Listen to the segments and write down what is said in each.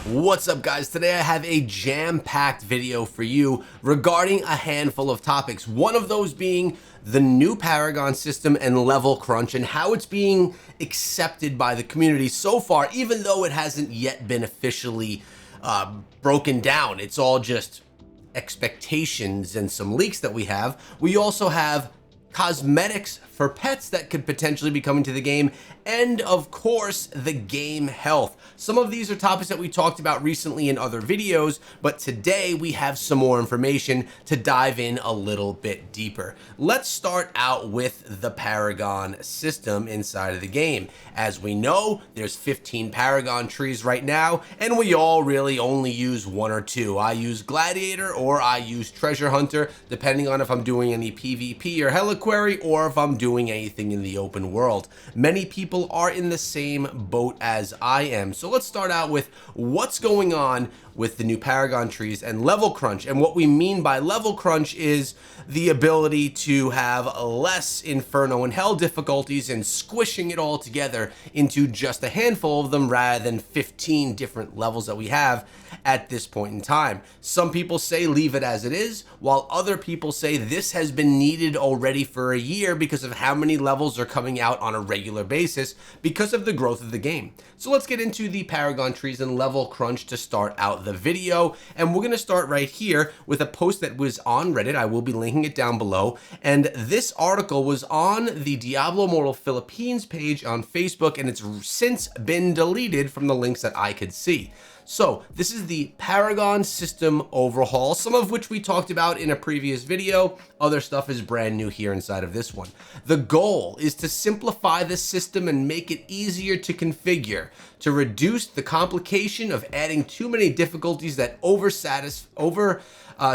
What's up, guys? Today I have a jam-packed video for you regarding a handful of topics. One of those being the new Paragon system and level crunch and how it's being accepted by the community so far, even though it hasn't yet been officially broken down. It's all just expectations and some leaks that we have. We also have cosmetics for pets that could potentially be coming to the game, and of course the game health. Some of these are topics that we talked about recently in other videos, but today we have some more information to dive in a little bit deeper. Let's start out with the Paragon system inside of the game. As we know, there's 15 Paragon trees right now, and we all really only use one or two. I use Gladiator or I use Treasure Hunter, depending on if I'm doing any PvP or Heliquary or if I'm doing anything in the open world. Many people are in the same boat as I am. So let's start out with what's going on with the new Paragon trees and level crunch. And what we mean by level crunch is the ability to have less Inferno and Hell difficulties and squishing it all together into just a handful of them rather than 15 different levels that we have at this point in time. Some people say leave it as it is, while other people say this has been needed already for a year because of how many levels are coming out on a regular basis because of the growth of the game. So let's get into the Paragon trees and level crunch to start out the video, and we're going to start right here with a post that was on Reddit. I will be linking it down below, and this article was on the Diablo Immortal Philippines page on Facebook, and it's since been deleted from the links that I could see. So this is the Paragon system overhaul, some of which we talked about in a previous video. Other stuff is brand new here inside of this one. The goal is to simplify the system and make it easier to configure, to reduce the complication of adding too many difficulties that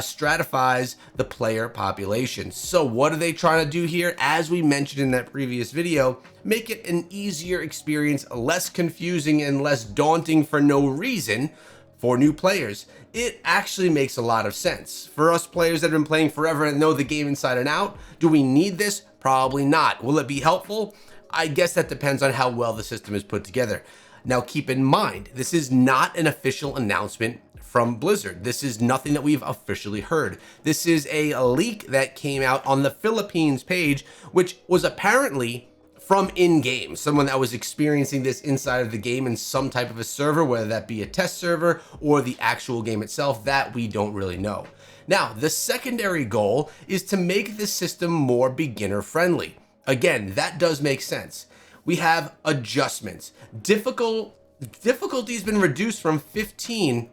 stratifies the player population. So what are they trying to do here? As we mentioned in that previous video, make it an easier experience, less confusing and less daunting for no reason for new players. It actually makes a lot of sense. For us players that have been playing forever and know the game inside and out, do we need this? Probably not. Will it be helpful? I guess that depends on how well the system is put together. Now keep in mind, this is not an official announcement from Blizzard. This is nothing that we've officially heard. This is a leak that came out on the Philippines page, which was apparently from in-game, someone that was experiencing this inside of the game in some type of a server, whether that be a test server or the actual game itself, that we don't really know. Now, the secondary goal is to make the system more beginner friendly. Again, that does make sense. We have adjustments. Difficulty's been reduced from 15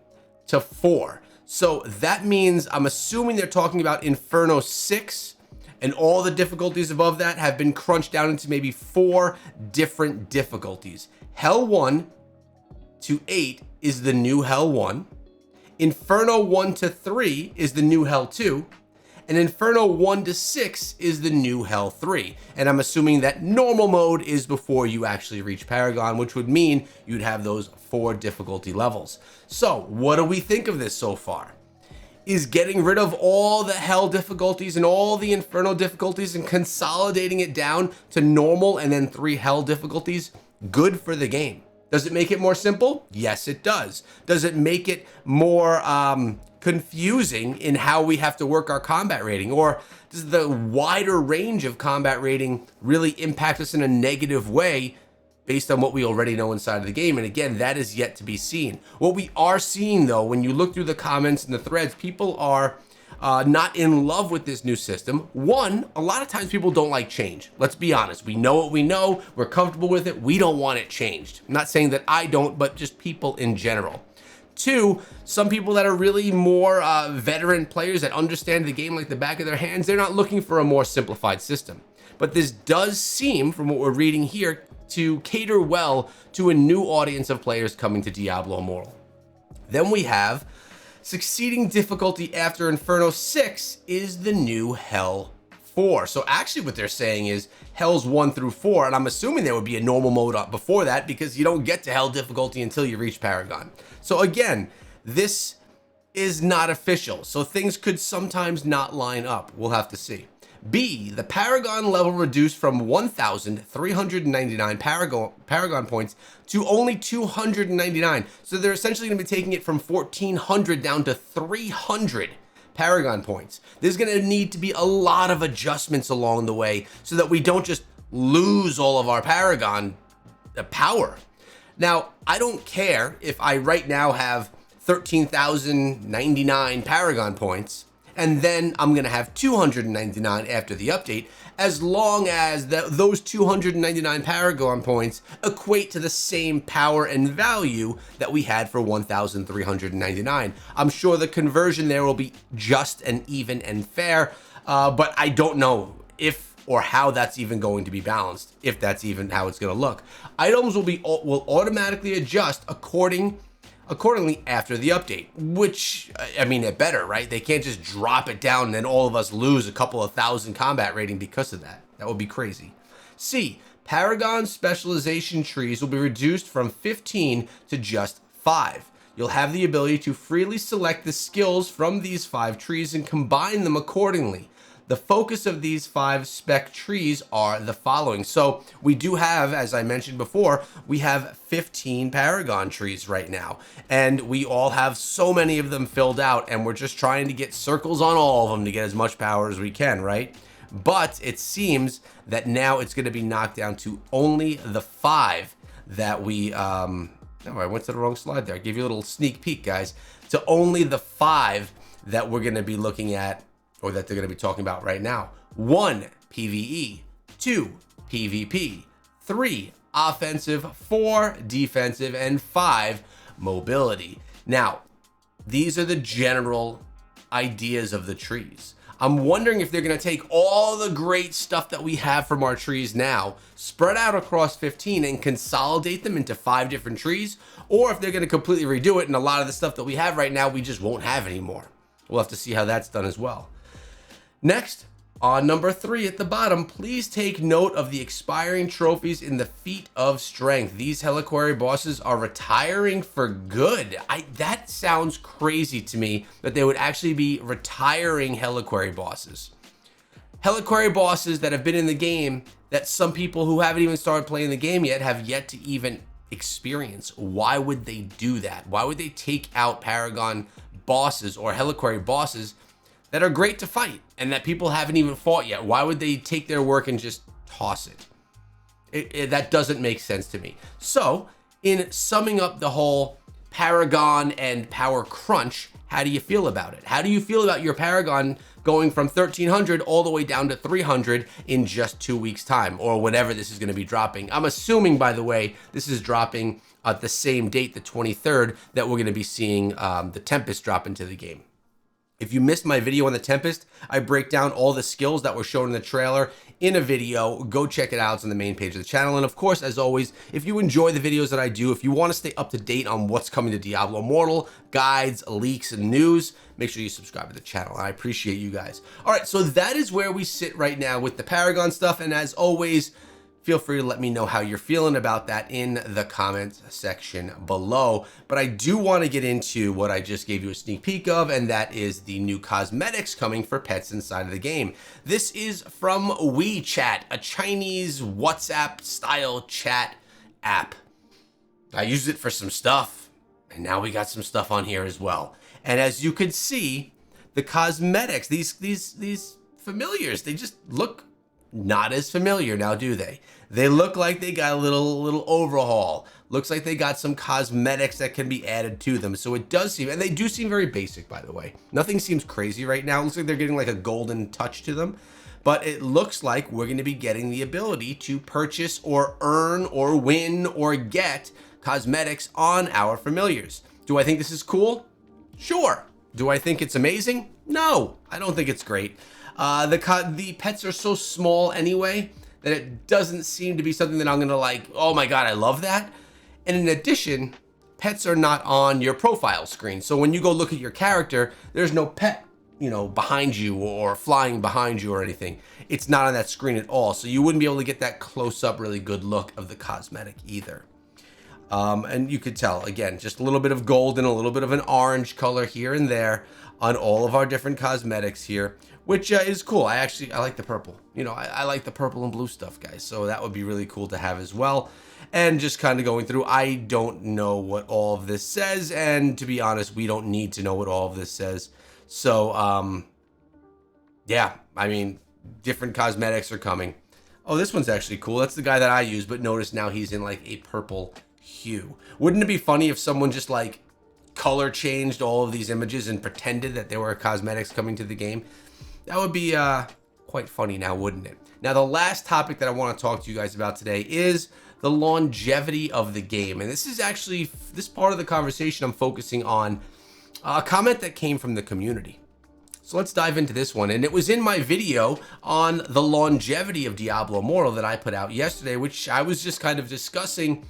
to 4. So that means, I'm assuming they're talking about Inferno 6, and all the difficulties above that have been crunched down into maybe 4 different difficulties. Hell 1 to 8 is the new Hell 1. Inferno 1 to 3 is the new Hell 2. And Inferno 1 to 6 is the new Hell 3. And I'm assuming that normal mode is before you actually reach Paragon, which would mean you'd have those 4 difficulty levels. So what do we think of this so far? Is getting rid of all the Hell difficulties and all the Inferno difficulties and consolidating it down to normal and then 3 Hell difficulties good for the game? Does it make it more simple? Yes, it does. Does it make it more confusing in how we have to work our combat rating? Or does the wider range of combat rating really impact us in a negative way based on what we already know inside of the game? And again, that is yet to be seen. What we are seeing though, when you look through the comments and the threads, people are not in love with this new system. One, a lot of times people don't like change. Let's be honest. We know what we know. We're comfortable with it. We don't want it changed. I'm not saying that I don't, but just people in general. 2, some people that are really more veteran players that understand the game like the back of their hands, they're not looking for a more simplified system. But this does seem, from what we're reading here, to cater well to a new audience of players coming to Diablo Immortal. Then we have succeeding difficulty after Inferno 6 is the new Hell 4. So actually what they're saying is Hells 1 through 4, and I'm assuming there would be a normal mode up before that because you don't get to Hell difficulty until you reach Paragon. So again, this is not official, so things could sometimes not line up. We'll have to see. B, the Paragon level reduced from 1,399 Paragon points to only 299. So they're essentially going to be taking it from 1,400 down to 300 Paragon points. There's going to need to be a lot of adjustments along the way so that we don't just lose all of our Paragon power. Now, I don't care if I right now have 13,099 Paragon points, and then I'm gonna have 299 after the update, as long as those 299 Paragon points equate to the same power and value that we had for 1,399. I'm sure the conversion there will be just and even and fair, but I don't know if or how that's even going to be balanced, if that's even how it's gonna look. Items will automatically adjust accordingly after the update, which, I mean, it better, right? They can't just drop it down and then all of us lose a couple of thousand combat rating because of that. That would be crazy. C, Paragon specialization trees will be reduced from 15 to just 5. You'll have the ability to freely select the skills from these 5 trees and combine them accordingly. The focus of these 5 spec trees are the following. So we do have, as I mentioned before, we have 15 Paragon trees right now, and we all have so many of them filled out, and we're just trying to get circles on all of them to get as much power as we can, right? But it seems that now it's going to be knocked down to only the 5 that we, oh, I went to the wrong slide there. I gave you a little sneak peek, guys, to only the 5 that we're going to be looking at, or that they're going to be talking about right now. 1, PvE, 2, PvP, 3, offensive, 4, defensive, and 5, mobility. Now, these are the general ideas of the trees. I'm wondering if they're going to take all the great stuff that we have from our trees now, spread out across 15 and consolidate them into 5 different trees, or if they're going to completely redo it and a lot of the stuff that we have right now we just won't have anymore. We'll have to see how that's done as well. Next, on number 3 at the bottom, please take note of the expiring trophies in the Feat of Strength. These Heliquary bosses are retiring for good. That sounds crazy to me that they would actually be retiring Heliquary bosses. Heliquary bosses that have been in the game that some people who haven't even started playing the game yet have yet to even experience. Why would they do that? Why would they take out Paragon bosses or Heliquary bosses that are great to fight and that people haven't even fought yet? Why would they take their work and just toss it? That doesn't make sense to me. So, in summing up the whole Paragon and power crunch, how do you feel about it? How do you feel about your Paragon going from 1,300 all the way down to 300 in just 2 weeks' time, or whenever this is going to be dropping? I'm assuming, by the way, this is dropping at the same date, the 23rd, that we're going to be seeing the Tempest drop into the game. If you missed my video on the Tempest, I break down all the skills that were shown in the trailer in a video. Go check it out. It's on the main page of the channel. And of course, as always, if you enjoy the videos that I do, if you want to stay up to date on what's coming to Diablo Immortal, guides, leaks, and news, make sure you subscribe to the channel. I appreciate you guys. All right, so that is where we sit right now with the Paragon stuff. And as always, feel free to let me know how you're feeling about that in the comments section below. But I do want to get into what I just gave you a sneak peek of, and that is the new cosmetics coming for pets inside of the game. This is from WeChat, a Chinese WhatsApp style chat app. I used it for some stuff, and now we got some stuff on here as well. And as you could see, the cosmetics, these familiars, they just look not as familiar now, do they? They look like they got a little overhaul. Looks like they got some cosmetics that can be added to them. So it does seem, and they do seem very basic, by the way. Nothing seems crazy right now. It looks like they're getting like a golden touch to them. But it looks like we're going to be getting the ability to purchase or earn or win or get cosmetics on our familiars. Do I think this is cool? Sure. Do I think it's amazing? No, I don't think it's great. The pets are so small anyway that it doesn't seem to be something that I'm gonna like, oh my god, I love that. And in addition, pets are not on your profile screen. So when you go look at your character, there's no pet, behind you or flying behind you or anything. It's not on that screen at all. So you wouldn't be able to get that close up, really good look of the cosmetic either. And you could tell, again, just a little bit of gold and a little bit of an orange color here and there on all of our different cosmetics here, which is cool. I like the purple. You know, I like the purple and blue stuff, guys. So that would be really cool to have as well. And just kind of going through, I don't know what all of this says. And to be honest, we don't need to know what all of this says. So, yeah, I mean, different cosmetics are coming. Oh, this one's actually cool. That's the guy that I use, but notice now he's in like a purple hue. Wouldn't it be funny if someone just like color changed all of these images and pretended that there were cosmetics coming to the game? That would be quite funny now, wouldn't it? Now, the last topic that I want to talk to you guys about today is the longevity of the game. And this is actually, this part of the conversation I'm focusing on a comment that came from the community. So let's dive into this one. And it was in my video on the longevity of Diablo Immortal that I put out yesterday, which I was just kind of discussing.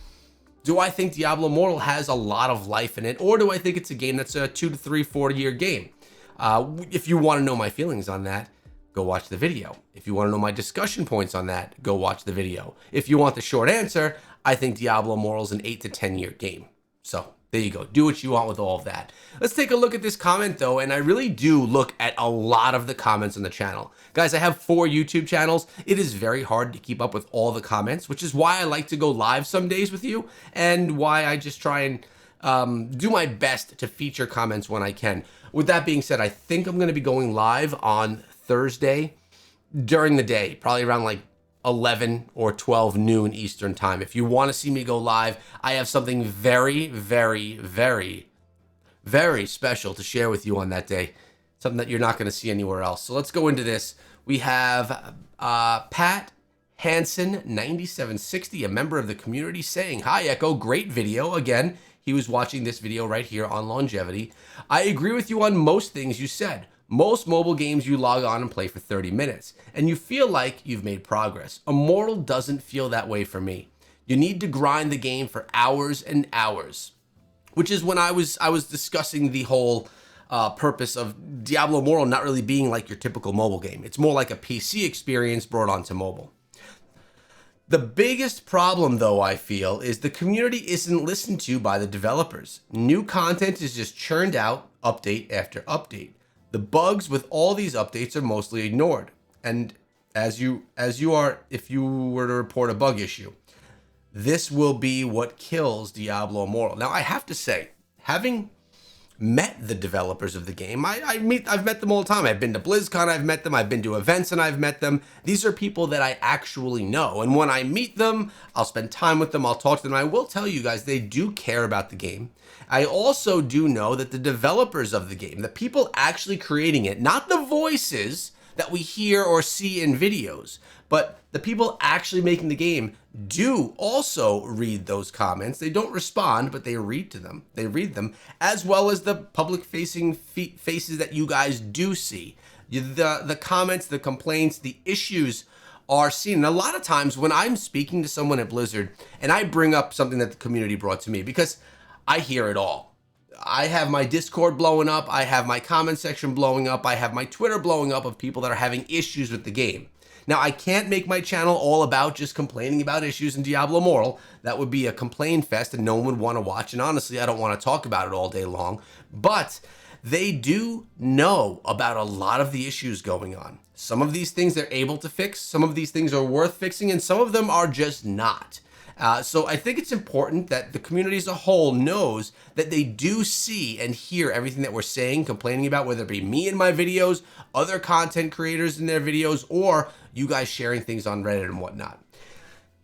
Do I think Diablo Immortal has a lot of life in it? Or do I think it's a game that's a 2 to 3, 4 year game? If you want to know my feelings on that, go watch the video. If you want to know my discussion points on that, go watch the video. If you want the short answer, I think Diablo Immortal is an 8 to 10 year game. So there you go. Do what you want with all of that. Let's take a look at this comment though. And I really do look at a lot of the comments on the channel. Guys, I have 4 YouTube channels. It is very hard to keep up with all the comments, which is why I like to go live some days with you and why I just try and do my best to feature comments when I can. With that being said, I think I'm going to be going live on Thursday during the day, probably around like 11 or 12 noon Eastern time. If you want to see me go live, I have something very, very, very, very special to share with you on that day. Something that you're not going to see anywhere else. So let's go into this. We have Pat Hansen 9760, a member of the community, saying, "Hi Echo, great video." Again, he was watching this video right here on longevity. "I agree with you on most things you said. Most mobile games you log on and play for 30 minutes, and you feel like you've made progress. Immortal doesn't feel that way for me. You need to grind the game for hours and hours," which is when I was discussing the whole purpose of Diablo Immortal not really being like your typical mobile game. It's more like a PC experience brought onto mobile. The biggest problem, though, I feel, is the community isn't listened to by the developers. New content is just churned out, update after update. The bugs with all these updates are mostly ignored. And if you were to report a bug issue, this will be what kills Diablo Immortal. Now, I have to say, having met the developers of the game, I've met them all the time. I've been to BlizzCon, I've met them. I've been to events and I've met them. These are people that I actually know. And when I meet them, I'll spend time with them. I'll talk to them. I will tell you guys, they do care about the game. I also do know that the developers of the game, the people actually creating it, not the voices that we hear or see in videos, but the people actually making the game do also read those comments. They don't respond, but they read to them. They read them, as well as the public-facing faces that you guys do see. The comments, the complaints, the issues are seen. And a lot of times when I'm speaking to someone at Blizzard and I bring up something that the community brought to me, because I hear it all. I have my Discord blowing up. I have my comment section blowing up. I have my Twitter blowing up of people that are having issues with the game. Now, I can't make my channel all about just complaining about issues in Diablo Immortal. That would be a complain fest and no one would want to watch. And honestly, I don't want to talk about it all day long. But they do know about a lot of the issues going on. Some of these things they're able to fix. Some of these things are worth fixing. And some of them are just not. So I think it's important that the community as a whole knows that they do see and hear everything that we're saying, complaining about, whether it be me in my videos, other content creators in their videos, or you guys sharing things on Reddit and whatnot.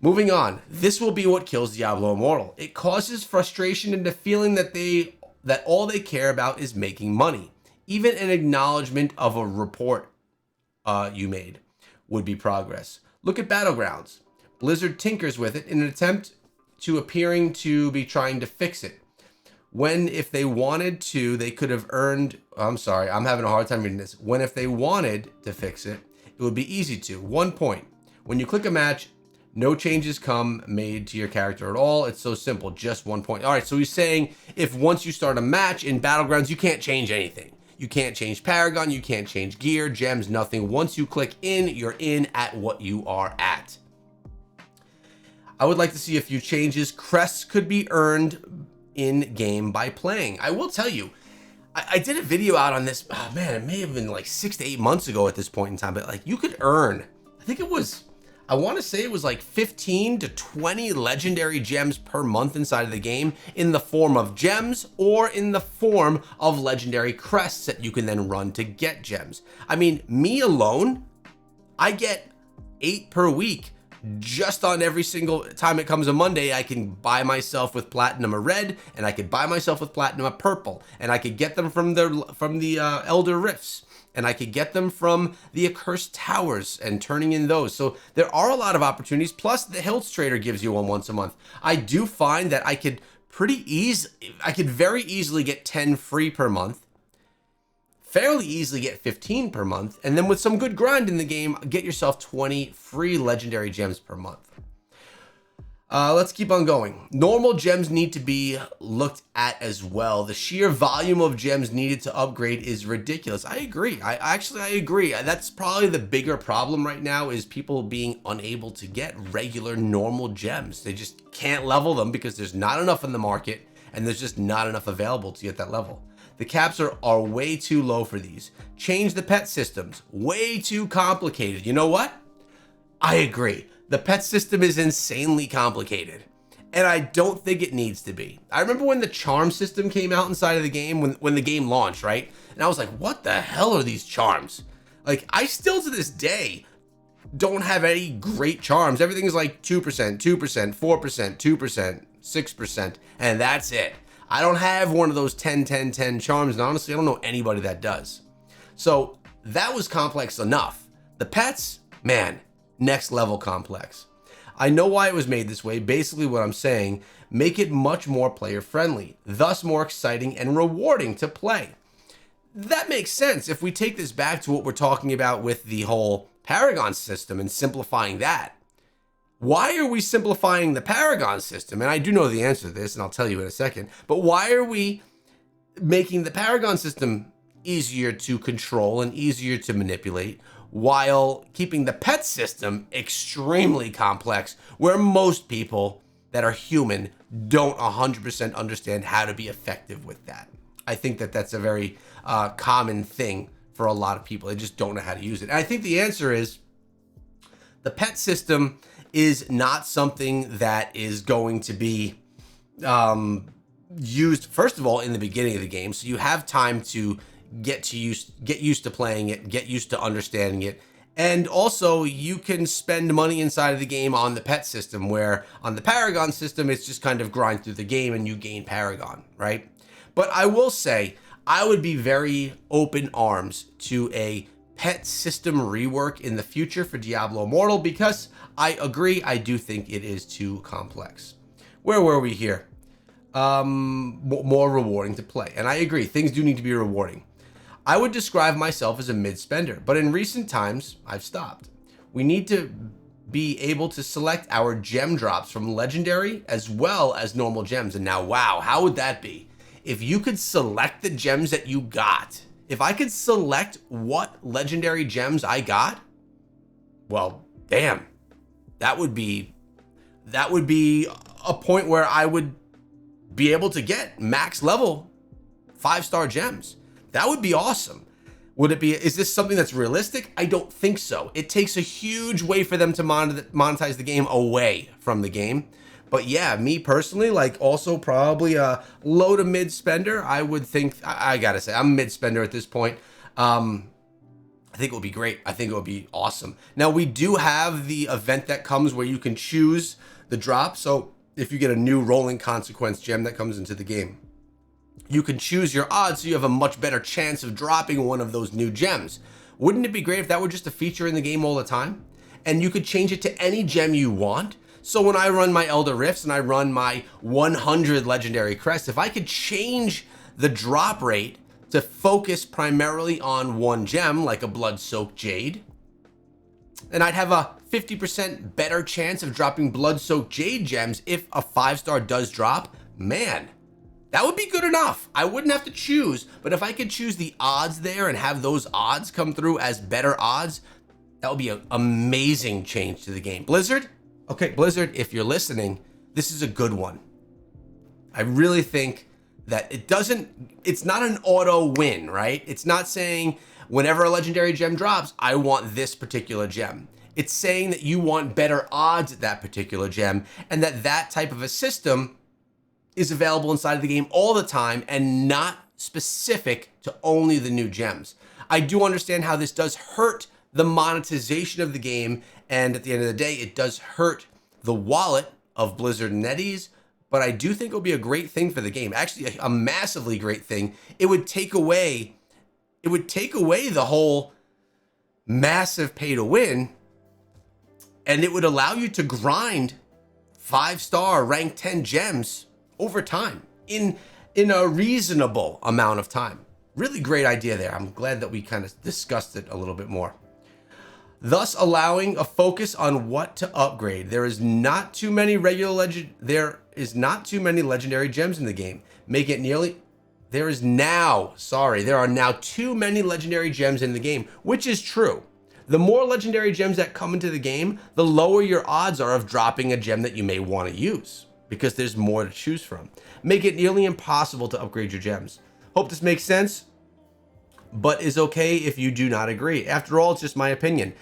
Moving on, this will be what kills Diablo Immortal. It causes frustration and the feeling that all they care about is making money. Even an acknowledgement of a report you made would be progress. Look at Battlegrounds. Blizzard tinkers with it in an attempt to appearing to be trying to fix it. When if they wanted to, they could have earned, I'm sorry, I'm having a hard time reading this. When if they wanted to fix it, it would be easy to. 1 point. When you click a match, no changes come made to your character at all. It's so simple, just 1 point. All right, so he's saying if once you start a match in Battlegrounds, you can't change anything. You can't change Paragon, you can't change gear, gems, nothing. Once you click in, you're in at what you are at. I would like to see a few changes. Crests could be earned in game by playing. I will tell you, I did a video out on this. Oh man, it may have been like 6 to 8 months ago at this point in time, but like you could earn, I think it was, I want to say it was like 15 to 20 legendary gems per month inside of the game in the form of gems or in the form of legendary crests that you can then run to get gems. I mean, me alone, I get 8 per week. Just on every single time it comes a Monday, I can buy myself with platinum a red, and I could buy myself with platinum a purple, and I could get them from the Elder Rifts, and I could get them from the Accursed Towers and turning in those. So there are a lot of opportunities. Plus, the Hills Trader gives you one once a month. I do find that I could very easily get 10 free per month. Fairly easily get 15 per month, and then with some good grind in the game, get yourself 20 free legendary gems per month. Let's keep on going. Normal gems need to be looked at as well. The sheer volume of gems needed to upgrade is ridiculous. I agree. I agree. That's probably the bigger problem right now, is people being unable to get regular normal gems. They just can't level them because there's not enough in the market, and there's just not enough available to get that level. The caps are way too low for these. Change the pet systems. Way too complicated. You know what? I agree. The pet system is insanely complicated, and I don't think it needs to be. I remember when the charm system came out inside of the game, when the game launched, right? And I was like, what the hell are these charms? Like, I still to this day don't have any great charms. Everything is like 2%, 2%, 4%, 2%, 6%, and that's it. I don't have one of those 10, 10, 10 charms, and honestly, I don't know anybody that does. So that was complex enough. The pets, man, next level complex. I know why it was made this way. Basically what I'm saying, make it much more player friendly, thus more exciting and rewarding to play. That makes sense. If we take this back to what we're talking about with the whole Paragon system and simplifying that. Why are we simplifying the Paragon system? And I do know the answer to this, and I'll tell you in a second, but why are we making the Paragon system easier to control and easier to manipulate while keeping the pet system extremely complex, where most people that are human don't 100% understand how to be effective with that? I think that that's a very common thing for a lot of people. They just don't know how to use it. And I think the answer is the pet system is not something that is going to be used, first of all, in the beginning of the game. So you have time to get used to playing it, get used to understanding it. And also you can spend money inside of the game on the pet system, where on the Paragon system, it's just kind of grind through the game and you gain Paragon, right? But I will say, I would be very open arms to a pet system rework in the future for Diablo Immortal, because I agree, I do think it is too complex. Where were we here? More rewarding to play. And I agree, things do need to be rewarding. I would describe myself as a mid-spender, but in recent times, I've stopped. We need to be able to select our gem drops from legendary as well as normal gems. And now, wow, how would that be? If you could select the gems that you got, if I could select what legendary gems I got, well, damn, that would be a point where I would be able to get max level 5-star gems. That would be awesome. Would it be, is this something that's realistic? I don't think so. It takes a huge way for them to monetize the game away from the game. But yeah, me personally, like also probably a low to mid spender. I would think, I gotta say, I'm mid spender at this point. I think it would be great. I think it would be awesome. Now we do have the event that comes where you can choose the drop. So if you get a new rolling consequence gem that comes into the game, you can choose your odds so you have a much better chance of dropping one of those new gems. Wouldn't it be great if that were just a feature in the game all the time? And you could change it to any gem you want. So when I run my Elder Rifts and I run my 100 legendary crests, if I could change the drop rate to focus primarily on one gem, like a Blood-Soaked Jade, then I'd have a 50% better chance of dropping Blood-Soaked Jade gems if a 5-star does drop. Man, that would be good enough. I wouldn't have to choose, but if I could choose the odds there and have those odds come through as better odds, that would be an amazing change to the game. Blizzard, Okay, Blizzard, if you're listening, this is a good one. I really think that it's not an auto win, right? It's not saying whenever a legendary gem drops, I want this particular gem. It's saying that you want better odds at that particular gem, and that type of a system is available inside of the game all the time and not specific to only the new gems. I do understand how this does hurt the monetization of the game, and at the end of the day, it does hurt the wallet of Blizzard and NetEase, but I do think it'll be a great thing for the game. Actually, a massively great thing. It would take away the whole massive pay to win, and it would allow you to grind 5-star rank 10 gems over time in a reasonable amount of time. Really great idea there. I'm glad that we kind of discussed it a little bit more. Thus allowing a focus on what to upgrade. There is not too many legendary gems in the game. There are now too many legendary gems in the game, which is true. The more legendary gems that come into the game, the lower your odds are of dropping a gem that you may want to use, because there's more to choose from. Make it nearly impossible to upgrade your gems. Hope this makes sense, but is okay if you do not agree. After all, it's just my opinion.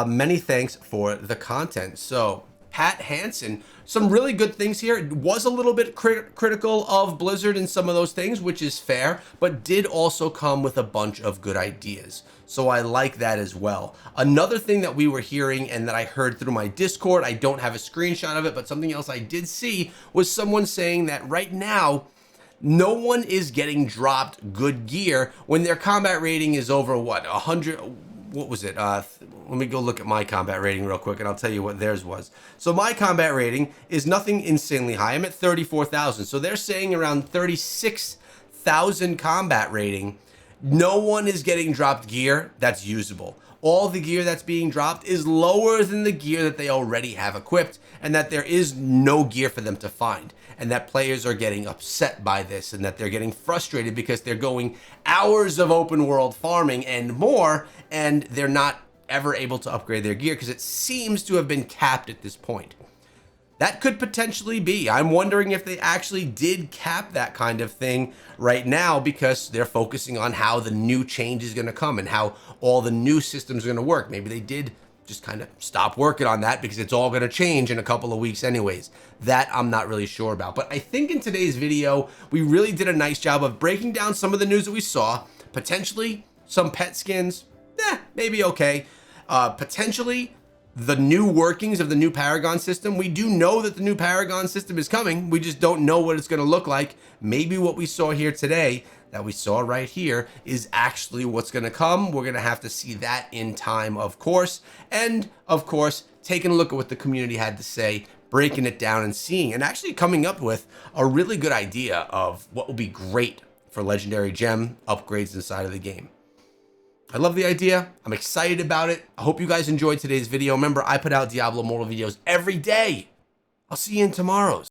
Many thanks for the content. So, Pat Hansen, some really good things here. It was a little bit critical of Blizzard and some of those things, which is fair, but did also come with a bunch of good ideas. So I like that as well. Another thing that we were hearing and that I heard through my Discord, I don't have a screenshot of it, but something else I did see was someone saying that right now, no one is getting dropped good gear when their combat rating is over, what, 100, what was it? Let me go look at my combat rating real quick and I'll tell you what theirs was. So my combat rating is nothing insanely high. I'm at 34,000. So they're saying around 36,000 combat rating. No one is getting dropped gear that's usable. All the gear that's being dropped is lower than the gear that they already have equipped, and that there is no gear for them to find, and that players are getting upset by this, and that they're getting frustrated because they're going hours of open world farming and more, and they're not ever able to upgrade their gear because it seems to have been capped at this point. That could potentially be. I'm wondering if they actually did cap that kind of thing right now because they're focusing on how the new change is going to come and how all the new systems are going to work. Maybe they did just kind of stop working on that because it's all going to change in a couple of weeks anyways. That I'm not really sure about. But I think in today's video, we really did a nice job of breaking down some of the news that we saw. Potentially some pet skins, maybe okay. Potentially the new workings of the new Paragon system. We do know that the new Paragon system is coming. We just don't know what it's going to look like. Maybe what we saw here today, that we saw right here, is actually what's going to come. We're going to have to see that in time, of course. And, of course, taking a look at what the community had to say, breaking it down and seeing, and actually coming up with a really good idea of what will be great for legendary gem upgrades inside of the game. I love the idea. I'm excited about it. I hope you guys enjoyed today's video. Remember, I put out Diablo Immortal videos every day. I'll see you in tomorrow's.